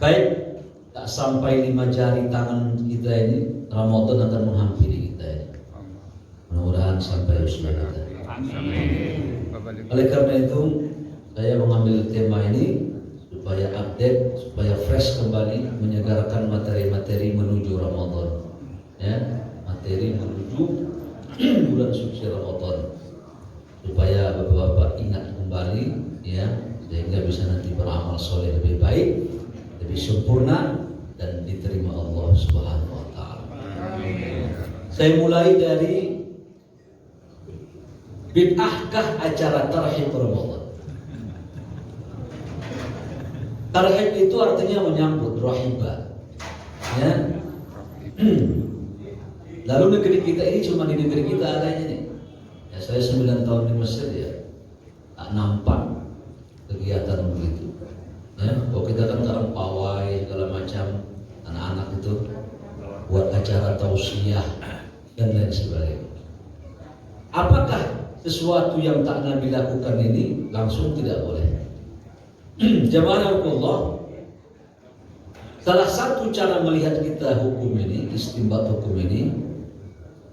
Baik, tak sampai 5 jari tangan kita ini Ramadan akan menghampiri kita ini. Mudah-mudahan sampai usia kita. Oleh karena itu saya mengambil tema ini supaya update, supaya fresh kembali, menyegarkan materi-materi menuju Ramadan. Ya, materi menuju bulan suci Ramadan, supaya bapak-bapak ingat kembali, ya, sehingga bisa nanti beramal soleh lebih baik, lebih sempurna dan diterima Allah Subhanahu Wa Taala. Saya mulai dari bid'ahkah acara tarhib Ramadan. Tarhib itu artinya menyambut, rohiba, ya. Lalu negeri kita ini cuma di negeri kita adanya nih. Ya, saya 9 tahun di Mesir, ya, tak nampak kegiatan begitu. Ya, kalau kita kan sekarang pawai segala macam, anak-anak itu buat acara tausiah dan lain sebagainya. Apakah sesuatu yang tak Nabi lakukan ini langsung tidak boleh? Jamaah Allah, salah satu cara melihat kita hukum ini, istinbat hukum ini,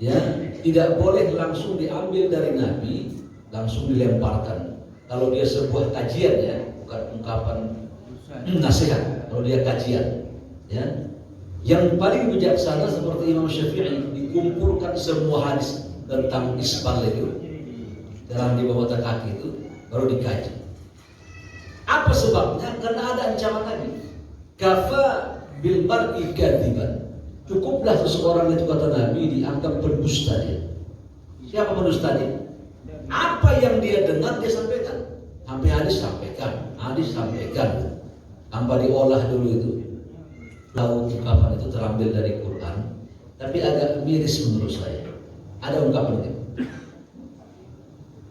ya, tidak boleh langsung diambil dari Nabi, langsung dilemparkan. Kalau dia sebuah kajian, ya, bukan ungkapan nasihat. Kalau dia kajian, ya, yang paling bijaksana seperti Imam Syafi'i, dikumpulkan semua hadis tentang isbal itu dalam di bawah kaki itu, baru dikaji. Apa sebabnya? Karena ada ancaman Nabi. Kafa bil mar'i kadiban. Cukuplah seseorang itu, kata Nabi, dianggap pendusta dia. Siapa pendusta dia? Apa yang dia dengar dia sampaikan. Sampai hadis sampaikan. Tanpa diolah dulu itu. Lalu ungkapan itu terambil dari Quran, tapi agak miris menurut saya. Ada ungkapan itu.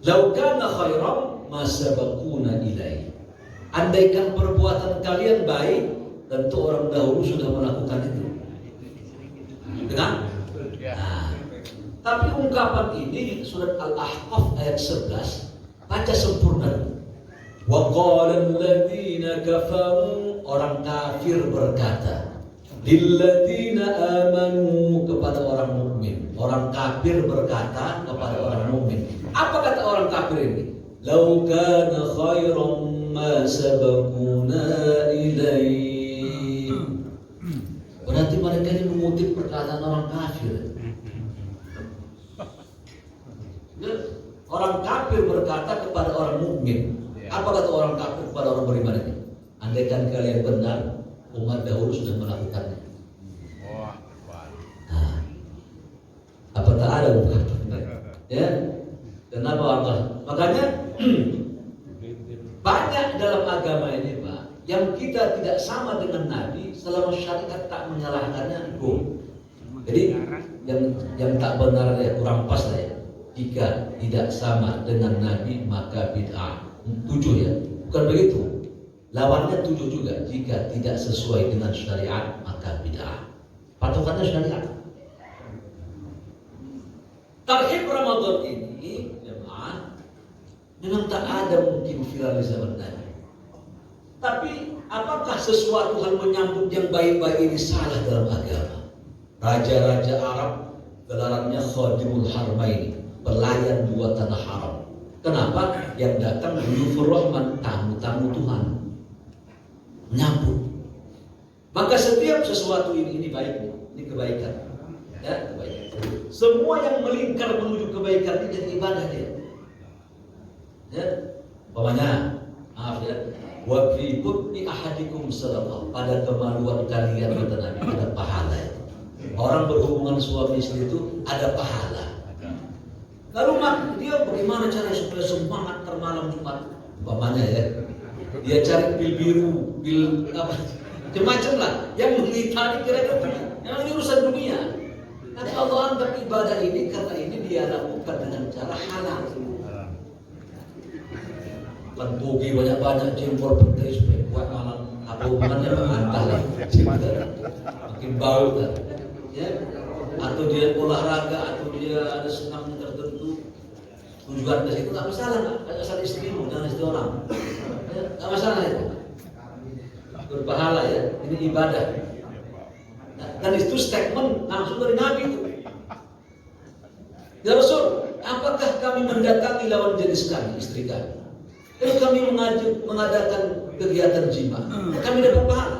Lau kana khairan ma sabaquna ilaihi. Andaikan perbuatan kalian baik, tentu orang dahulu sudah melakukan itu. Dengar? Nah, tapi ungkapan ini surat Al-Ahqaf ayat 11, baca sempurna. Wa qala alladziina kafaru, orang kafir berkata, lilladziina aamanu, kepada orang mukmin. Orang kafir berkata kepada orang mukmin. Apa kata orang kafir ini? Lau kana khairan ma sabaquna ilaihi. Berarti mereka ini mengutip perkataan orang kafir. Orang kafir berkata kepada orang mukmin. Apa kata orang kafir kepada orang beriman ini? Andaikan kalian benar, umat dahulu sudah melakukannya. Nah, apa tak ada ungkapan? Ya, kenapa Allah? Makanya banyak dalam agama ini, Pak, yang kita tidak sama dengan Nabi, selama syariat tak menyalahkannya, go. Jadi yang tak benar, ya, kurang pas lah, ya. Jika tidak sama dengan Nabi maka bid'ah. 7, ya, bukan begitu. Lawannya 7 juga. Jika tidak sesuai dengan syariat maka bid'ah. Patokannya syariat. Tarhib Ramadan ini, jemaah, memang tak ada mungkin viral di zaman Nabi. Tapi apakah sesuatu hal menyambut yang baik-baik ini salah dalam agama? Raja-raja Arab gelarannya Khadimul Harmaini, pelayan 2 tanah haram. Kenapa? Yang datang Duyufur Rahman, tamu-tamu Tuhan, menyambut. Maka setiap sesuatu ini baik, ini kebaikan, ya, kebaikan. Semua yang melingkar menuju kebaikan ini jadi ibadah dia. Ya, umpamanya, maaf ya, wa fi butni ahadikum sadaqah, pada kemaluan kalian, kata Nabi, ada pahala. Orang berhubungan suami istri itu ada pahala. Lalu dia bagaimana cara supaya semangat termalam Jumat? Umpamanya, ya, dia cari pil biru, pil apa, macam-macam lah, yang mengitari kira-kira, yang ini urusan dunia. Tapi Allah anggap ibadah ini karena ini dia lakukan dengan cara halal. Bukan togi banyak-banyak, jempol petai supaya kuat malam. Apa hubungannya? Antah lah, makin bau kan, ya. Atau dia olahraga, atau dia ada senam tertentu, tujuan ke situ, nggak masalah, nggak asal istrimu, jangan istri orang, ya, nggak masalah itu. berpahala ya, ini ibadah. Nah, dan itu statement langsung dari Nabi itu. Ya Rasul, apakah kami mendatangi lawan jenis kami, istri kami? Kalau kami mengadakan kegiatan jima, kami dapat pahala.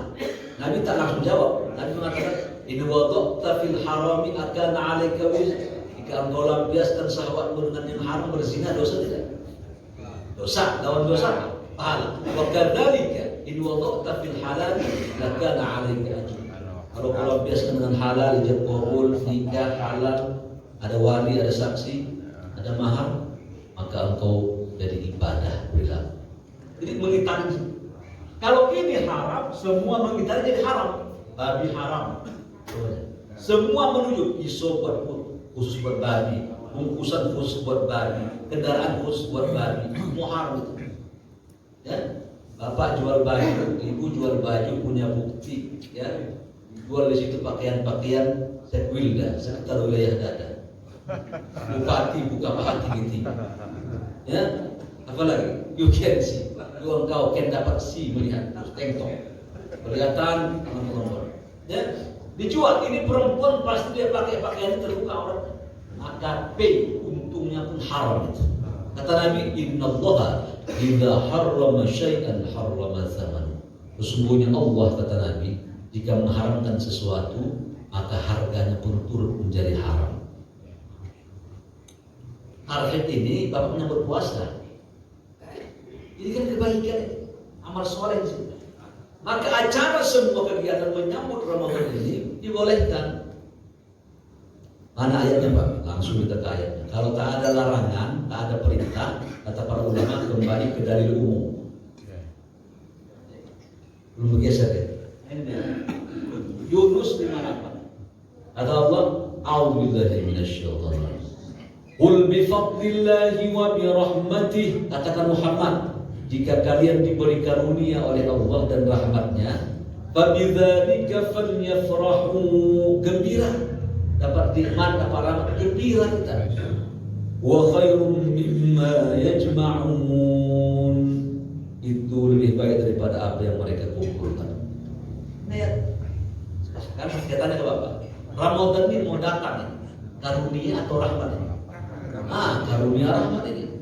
Nabi tak langsung jawab. Nabi mengatakan, in wada'ta fil harami akana 'alaika wizr. Jika engkau lampiaskan syahwatmu dengan yang haram berzina, dosa tidak? Dosa, lawan dosa, pahala. Wa kadzalika in wada'ta fil halal lakana 'alaika ajr. Kalau kau lampiaskan dengan halal, ijab qabul, nikah halal, ada wali, ada saksi, ada mahar, maka engkau jadi ibadah perilaku. Jadi mengitari. Kalau ini haram, semua mengitari jadi haram. Babi haram. Semua menuju pisau buat khusus buat babi, bungkusan khusus buat babi, kendaraan khusus buat babi, semua haram itu. Ya, bapak jual baju, ibu jual baju punya bukti, ya, jual di situ pakaian-pakaian sekwilda, sekitar wilayah dada. Bupati buka paha tinggi-tinggi. Ya, apalagi you can see, engkau can dapat see melihat tengtok, kelihatan nomor. Ya, dijual ini perempuan pasti dia pakai pakaian terbuka orang, maka pay untungnya pun haram itu. Kata Nabi, innallaha idza harrama syai'an harrama tsaman. Sesungguhnya Allah, kata Nabi, jika mengharamkan sesuatu maka harganya pun turut menjadi haram. Target ini Bapak menyambut puasa. Ini kan kebaikan, amal soleh sih. Maka acara semua kegiatan menyambut Ramadan ini dibolehkan. Mana ayatnya Pak? Langsung kita ke ayatnya. Kalau tak ada larangan, tak ada perintah, kata para ulama kembali ke dalil umum. Belum bergeser ya? Yunus 58. Kata Allah, a'udzubillahi minasyaitonir rajim. Qul bifadlillahi wa birahmatih, katakan Muhammad, jika kalian diberi karunia oleh Allah dan rahmatnya, fabidzalika falyafrahu, gembira, dapat nikmat, dapat rahmat, gembira kita. Wa khairum mimma yajma'un, itu lebih baik daripada apa yang mereka kumpulkan. Lihat, sekarang saya tanya ke Bapak, Ramadan ini mau datang, karunia atau rahmat ini? Karunia rahmat ini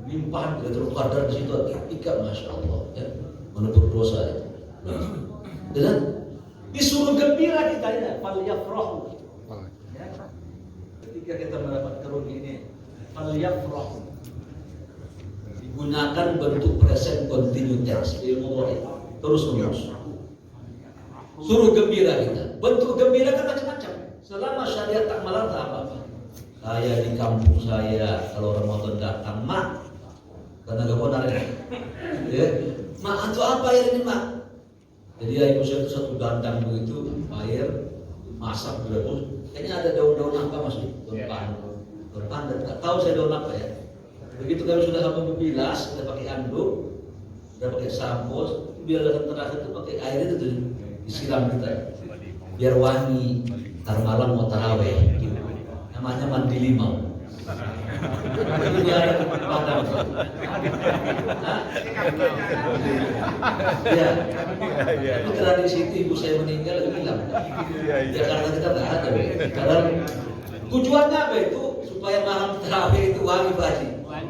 limpahan Lailatul Qadar di situ, ikat, masya Allah, ya, menebur dosa ya. Dan disuruh gembira kita ya, falyafrahu. Ya. Ketika kita mendapat karunia ini, falyafrahu digunakan bentuk present continuous tense, ilmu murid terus menerus. Suruh gembira kita. Bentuk gembira kan macam-macam. Selama syariat tak melarang apa-apa. Saya di kampung saya kalau Ramadan datang, mak, karena gak benar ya, mak itu apa air ini mak? Jadi ibu saya itu satu dandang begitu air masak berebus, kayaknya ada daun-daun apa masuk, daun pandan, tak tahu saya daun apa ya. Begitu kami sudah habis membilas, sudah pakai anduk, sudah pakai sampo, biar terakhir itu pakai air itu tuh disiram kita, biar wangi. Ntar malam mau taraweh. Namanya mandi limau. Itu dia ada padang. Ya. Itu tradisi itu ibu saya meninggal hilang. Jakarta kita nggak ada. Karena tujuannya apa itu? Supaya malam tarawih itu wangi baji.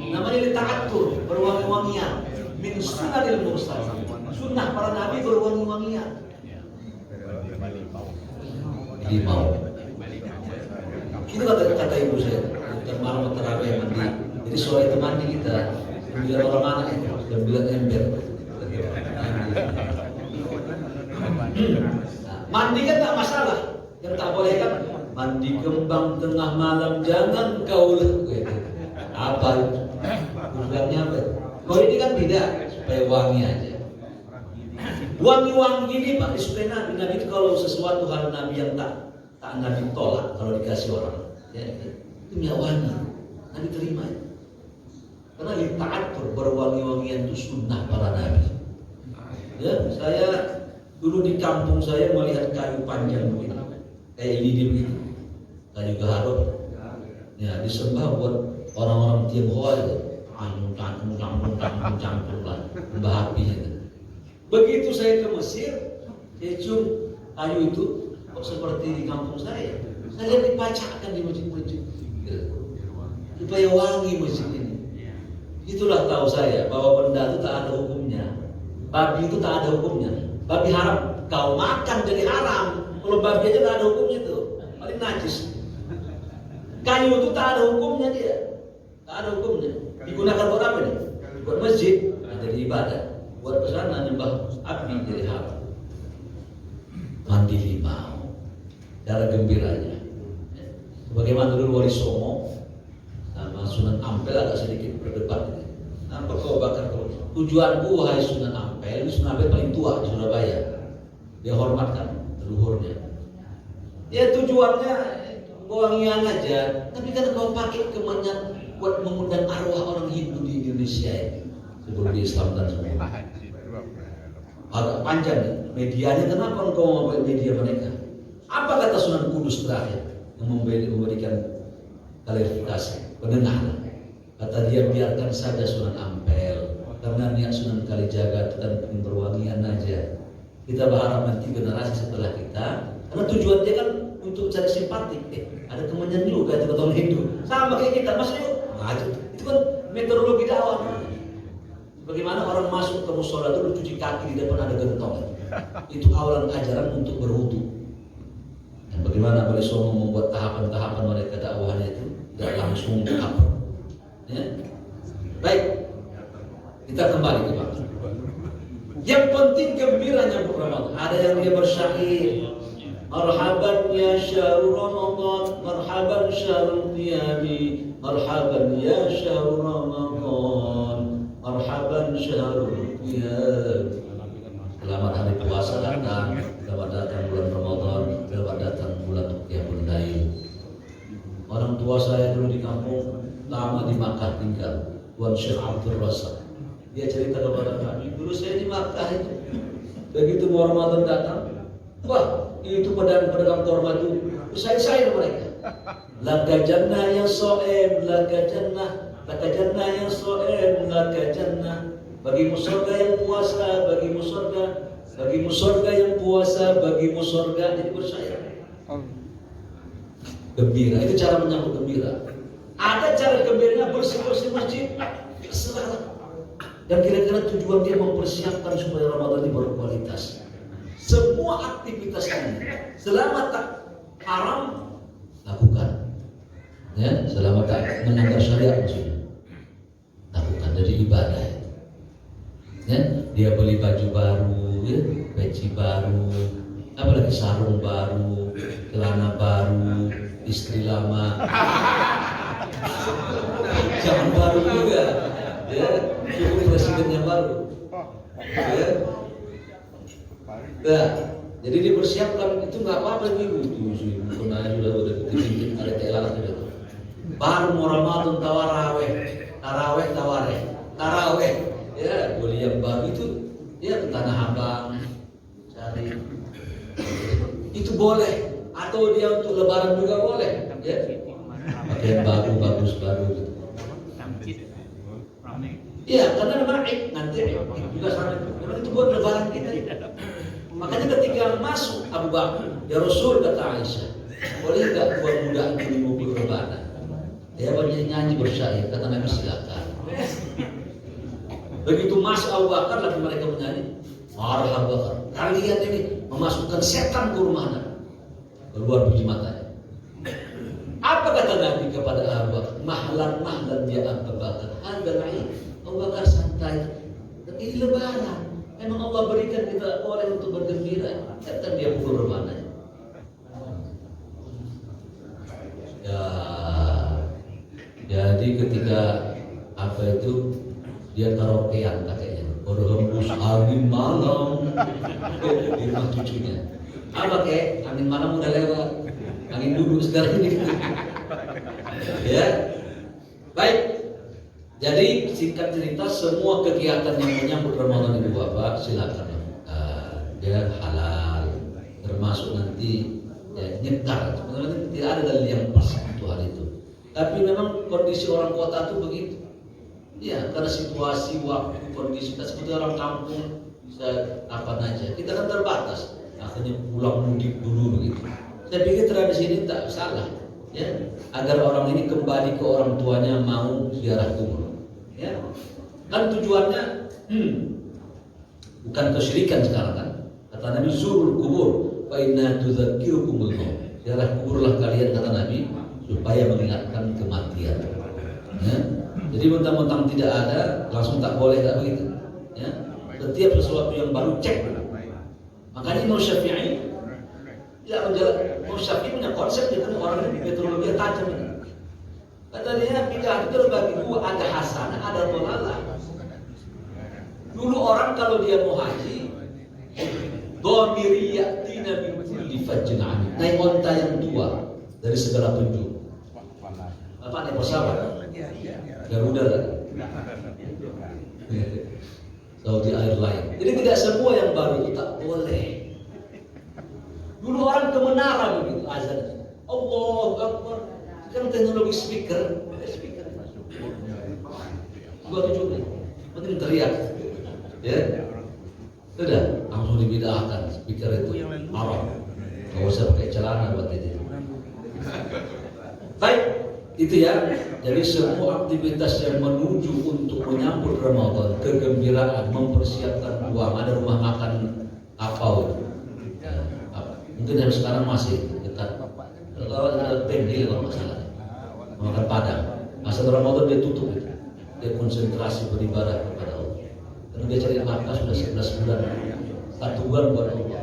Namanya ditaatur, berwangi-wangian. Min sunnahil mursal. Sunnah para nabi berwangi-wangian. Limau. Itu kata ibu saya, malam tarawih mandi. Jadi sore itu mandi kita, biar orang mana itu, dan bilang ember. Mandi kan tak masalah, yang tak boleh kan mandi kembang tengah malam, jangan kau lakukan. Apa itu? Tujuannya apa? Kalau ini kan tidak, supaya wangi aja. Wangi-wangi ini Pak disukai Nabi itu kalau sesuatu hal Nabi yang tak Nabi tolak kalau dikasih orang, ya, itu punya wangi, Nabi terima ya. Karena ditaatur berwangi-wangian itu sunnah para Nabi. Ya, saya dulu di kampung saya melihat kayu panjang begini, kayak lidi begitu, kayu gaharu, ya disembah buat orang-orang Tionghoa itu, campur lah, mbah api itu. Begitu saya ke Mesir, saya cium kayu itu, kok seperti di kampung saya. Saya lihat dipacakkan di masjid-masjid. Supaya wangi masjid ini. Itulah tahu saya bahwa benda itu tak ada hukumnya. Babi itu tak ada hukumnya. Babi haram. Kau makan jadi haram. Kalau babi aja tak ada hukumnya itu. Paling najis. Kayu itu tak ada hukumnya dia. Tak ada hukumnya. Digunakan buat apa nih? Buat masjid, jadi ibadah. Buat pesana nyembah api jadi haram. Mandi limau. Cara gembiranya. Bagaimana dulu Wali Songo sama Sunan Ampel agak sedikit berdebat. Apa kau bakar kau? Tujuanku wahai Sunan Ampel, Sunan Ampel paling tua di Surabaya. Dia hormatkan leluhurnya. Ya tujuannya wangian aja, tapi kan kau pakai kemenyan buat mengundang arwah orang Hindu di Indonesia ini sebelum di Islam dan semua. Agak panjang nih. Medianya kenapa kau mau media mereka? Apa kata Sunan Kudus terakhir yang memberikan klarifikasi pendengar? Kata dia biarkan saja Sunan Ampel karena niat Sunan Kalijaga itu kan berwangian aja. Kita berharap nanti generasi setelah kita, karena tujuan dia kan untuk cari simpatik. Ada kemenyan juga itu orang Hindu. Sama kayak kita, masuk yuk. Nah, itu kan metodologi dakwah. Bagaimana orang masuk ke musola itu cuci kaki di depan ada gentong. Itu awalan ajaran untuk berwudu. Dan bagaimana Wali Songo membuat tahapan-tahapan mereka dakwahnya itu tidak langsung apa. Ya. Baik, kita kembali ke bangsa. Yang penting gembiranya Ramadan. Ada yang dia bersyair, marhaban ya syahrul Ramadan, marhaban syahrul qiyami, marhaban ya syahrul Ramadan, marhaban syahrul qiyam. Selamat hari puasa datang, selamat datang bulan Ramadan, selamat datang bulan Qiyamul Lail. Orang tua saya dulu di kampung lama di Makkah tinggal, Tuan Syekh Abdul Razak. Dia cerita kepada kami, dulu saya di Makkah itu. Begitu mau Ramadan datang, wah itu pedagang korma itu usai-usai mereka. Laka jannah yang so'em, laka jannah yang so'em, laka jannah. Bagimu surga yang puasa, bagimu surga yang puasa, bagimu surga. Jadi bersyair. Gembira, itu cara menyambut gembira. Ada cara gembiranya bersih-bersih masjid, selalu. Dan kira-kira tujuan dia mempersiapkan supaya Ramadan ini berkualitas. Semua aktivitas ini selama tak haram lakukan, ya, selama tak melanggar syariat maksudnya lakukan, jadi ibadah. Ya, dia beli baju baru, ya, peci baru, apalagi sarung baru, celana baru, istri lama, jangan baru juga. Ya, cukup presidennya baru. Ya. Nah, jadi dipersiapkan itu nggak apa-apa ibu. Tuh, sudah dibikin ada telan sudah. Baru mau Ramadan taraweh. Ya, boleh yang baru itu, ya ke Tanah Abang cari. Itu boleh. Atau dia untuk Lebaran juga boleh. Ya. Pakaian bagus gitu. Iya, karena memang nanti juga sama. Memang itu buat lebaran kita. Makanya ketika masuk Abu Bakar, ya Rasul kata Aisyah, boleh nggak buat muda itu di mobil lebaran? Ya banyak nyanyi bersyair, kata Nabi silakan. Begitu masuk Abu Bakar, lagi mereka menyanyi, marhaban, kalian ini memasukkan setan ke rumah Anda. Keluar biji matanya. Apa kata Nabi kepada Abu Bakar? Mahlan ya Abu Bakar, hadal aid. Abu Bakar santai. Ini lebaran. Memang Allah berikan kita oleh untuk bergembira. Kata dia pukul bermana. Ya. Jadi ketika apa itu dia karaokean katanya. Berhembus angin malam. Di rumah cucunya. Apa kek? Angin malam udah lewat. Angin dulu sekarang ini. Ya. Baik. Jadi singkat cerita, semua kegiatan yang menyambut Ramadan itu Bapak silakan lakukan. Dia halal, termasuk nanti ya, nyetar. Sebenarnya tidak ada dalil yang pas untuk hal itu. Tapi memang kondisi orang kota itu begitu. Ya, karena situasi, waktu, kondisi seperti orang kampung bisa apa aja. Kita kan terbatas, akhirnya pulang mudik dulu begitu. Saya pikir tradisi ini tak salah, ya, agar orang ini kembali ke orang tuanya mau ziarah kubur, ya. Kan tujuannya bukan kesyirikan sekarang kan. Kata Nabi zurul kubur fa inna tudzakirukumul maut. Ziarah kuburlah kalian, kata Nabi, supaya mengingatkan kematian. Ya. Jadi mentang-mentang tidak ada langsung tak boleh, tak begitu. Ya. Setiap sesuatu yang baru cek. Makanya Imam Syafi'i tidak menjalan. Imam Syafi'i punya konsep, dia kan orang ini meteorologi tajam. Kata dia bidah itu terbagi dua, ada hasanah, ada dhalalah. Dulu orang kalau dia mau haji, dhamiriyyatina min kulli fajjin 'amik. Naik onta yang tua dari segala penjuru. Apa naik pesawat? Garuda lah. Saudi Airlines. Jadi tidak semua yang baru itu tak boleh. Dulu orang ke menara begitu azan. Allahu Akbar. Sekarang teknologi speaker. Gua tujuh nih. Penting teriak. Ya. Sudah langsung dibidahkan speaker itu Arab. Gak usah pakai celana buat itu. Baik, itu ya. Jadi semua aktivitas yang menuju untuk menyambut Ramadan, kegembiraan, mempersiapkan uang, ada rumah makan apa? Mungkin yang sekarang masih dekat. Kalau ada pendil kalau masalah, makan Padang. Masa Ramadan dia tutup, dia konsentrasi beribadah kepada Allah. Karena dia cari nafkah sudah 11 bulan, 1 bulan buat Allah.